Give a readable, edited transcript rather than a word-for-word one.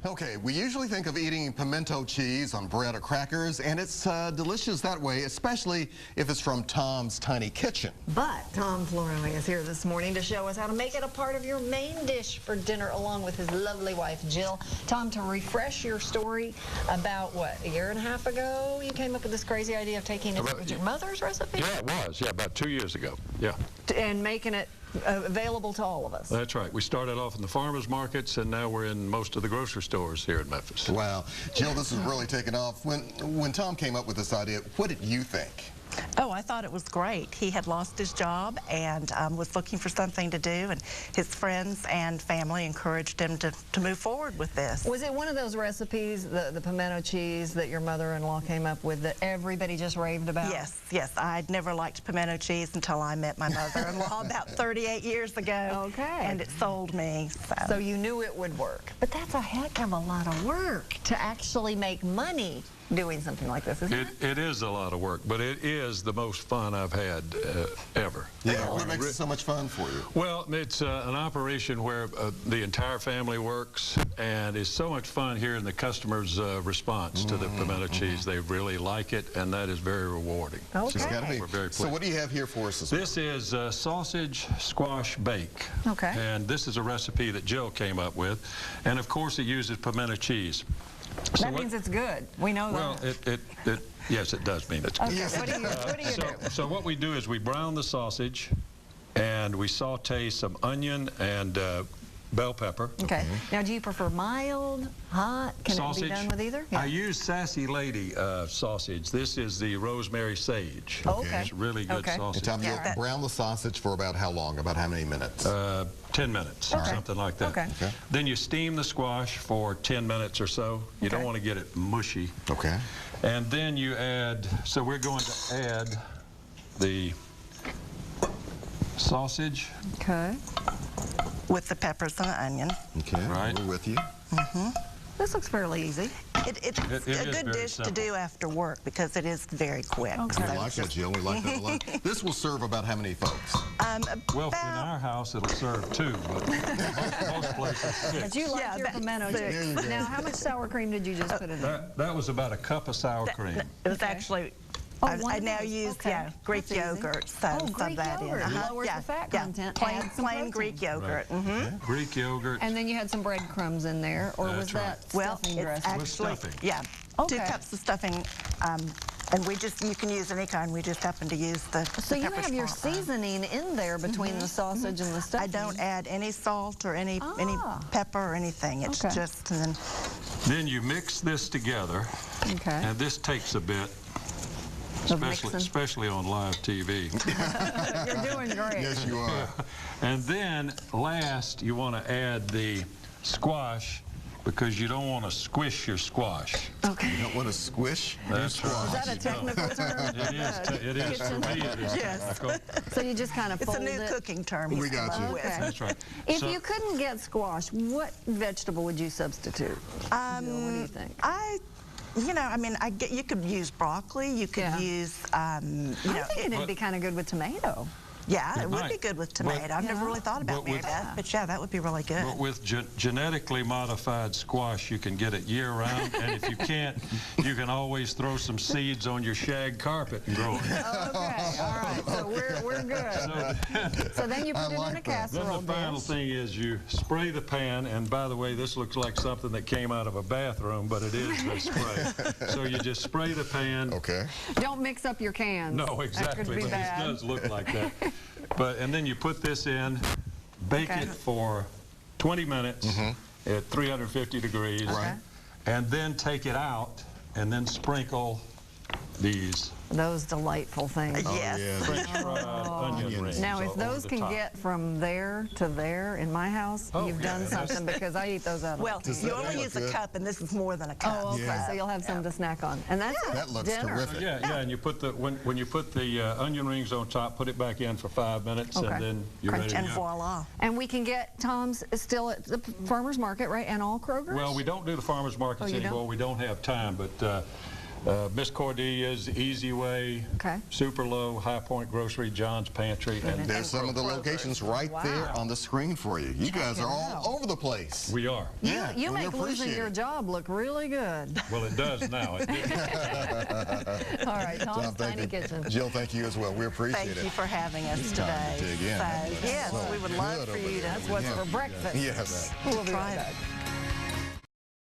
Okay, we usually think of eating pimento cheese on bread or crackers, and it's delicious that way, especially if it's from Tom's Tiny Kitchen. But Tom Flournoy is here this morning to show us how to make it a part of your main dish for dinner, along with his lovely wife, Jill. Tom, to refresh your story, about, what, a year and a half ago, you came up with this crazy idea of taking it with your mother's recipe? Yeah, it was. Yeah, about 2 years ago. Yeah. And making it available to all of us. That's right. We started off in the farmers markets, and now we're in most of the grocery stores here in Memphis. Wow. Jill, this is really taking off. When Tom came up with this idea, what did you think? Oh, I thought it was great. He had lost his job and was looking for something to do, and his friends and family encouraged him to move forward with this. Was it one of those recipes, the pimento cheese that your mother-in-law came up with, that everybody just raved about? Yes, yes. I'd never liked pimento cheese until I met my mother-in-law about 38 years ago. Okay. And it sold me. So you knew it would work. But that's a heck of a lot of work to actually make money doing something like this, isn't it? It is a lot of work, but it is the most fun I've had ever. Yeah, what makes it so much fun for you? Well, it's an operation where the entire family works, and it's so much fun hearing the customers' response to the pimento cheese. They really like it, and that is very rewarding. Okay. It's gotta be. We're very pleased. So what do you have here for us This is sausage squash bake. Okay. And this is a recipe that Jill came up with, and of course it uses pimento cheese. So That means it's good. We know that. Well, yes, it does mean it's good. Okay, Yes, what do you do? So what we do is we brown the sausage, and we saute some onion and bell pepper. Okay. Now, do you prefer mild, hot? Can Sausage. it be done with either? I use Sassy Lady sausage. This is the rosemary sage. Okay. It's really good Okay. sausage. And Tom, you'll brown the sausage for about how long? About how many minutes? 10 minutes, or something like that. Okay. Okay. Then you steam the squash for 10 minutes or so. You don't want to get it mushy. Okay. And then you add, so we're going to add the sausage. Okay. With the peppers and the onion. Okay, Right. we're with you. This looks fairly easy. It's It a is good very dish to simple. do after work because it is very quick. Okay. We So like that, just- Jill. We like that a lot. This will serve about how many folks? Well, in about- our house, it'll serve 2, but most places 6. But you like Yeah, your that's pimento six. cheese. Now, how much sour cream did you just put in there? That was about a cup of sour cream. It was actually, Oh, one I of now those. use, Okay. yeah, Greek That's easy. yogurt. So Oh, some Greek that yogurt. in. Lowers the fat content, Plain, adds some plain protein. Greek yogurt. Greek yogurt. And then you had some breadcrumbs in there, or was That's right. that Well, stuffing it's dressing? actually, stuffing. yeah, Okay. 2 cups of stuffing, and you can use any kind. We just happen to use the So you pepper have your spot one. seasoning in there between the sausage and the I stuffing. don't add any salt or any pepper or anything. It's Okay. just, and then Then you mix this together, Okay. and this takes a bit, Of mixing. especially on live TV. You're doing great. Yes, you are. And then last, you want to add the squash, because you don't want to squish your squash. Okay. You don't want to squish your That's squash. Is that a technical term? It is for me. It is Yes. technical. So you just kind of it's a fold new it? cooking term. We got you. Okay. That's right. If So- you couldn't get squash, what vegetable would you substitute? Jill, what do you think? You could use broccoli. You could Yeah. use, I'm thinking it'd be kind of good with tomato. yeah, it would be might. good with tomato. I've never really thought about But with- that, but yeah, that would be really good. But with genetically modified squash, you can get it year-round, and if you can't, you can always throw some seeds on your shag carpet and grow it. Okay, all right, so we're good. So then you put it in like a that. casserole Then the final dish. thing is you spray the pan, and by the way, this looks like something that came out of a bathroom, but it is the spray. So you just spray the pan. Okay. Don't mix up your cans. No, exactly, That could be but bad. it does look like that. And then you put this in, bake Okay. it for 20 minutes at 350 degrees, Okay. and then take it out, and then sprinkle these Those delightful things. Yes. Yeah. French fried onion rings. Now, if over those the can top. get from there to there in my house, Oh, you've yeah, done something, because I eat those out of Well, the you that only look use a good? cup, and this is more than a cup. Oh, okay. Yeah. So you'll have some to snack on, and that's That looks dinner. terrific. Yeah, and you put the when you put the onion rings on top, put it back in for 5 minutes, Okay. and then you're ready And to go. voila. And we can get Tom's still at the farmer's market, right? And all Kroger's? Well, we don't do the farmers markets Oh, you don't? anymore. We don't have time, but Miss Cordelia's, Easy Way, Okay. Super Low, High Point Grocery, John's Pantry, and There's some of the locations right there Wow. on the screen for you. You guys it are all out. over the place. we are. Yeah, You we make losing appreciate your it. job look really good. Well, it does now. It didn't. All right, Tom's Tom, thank Tiny you. Kitchen. Jill, thank you as well. We appreciate Thank it. you for having us It's time today. to dig in. So, yes, So we would love good for over you there. to That's what's Yeah. for breakfast. Yes. We'll be try right it. back.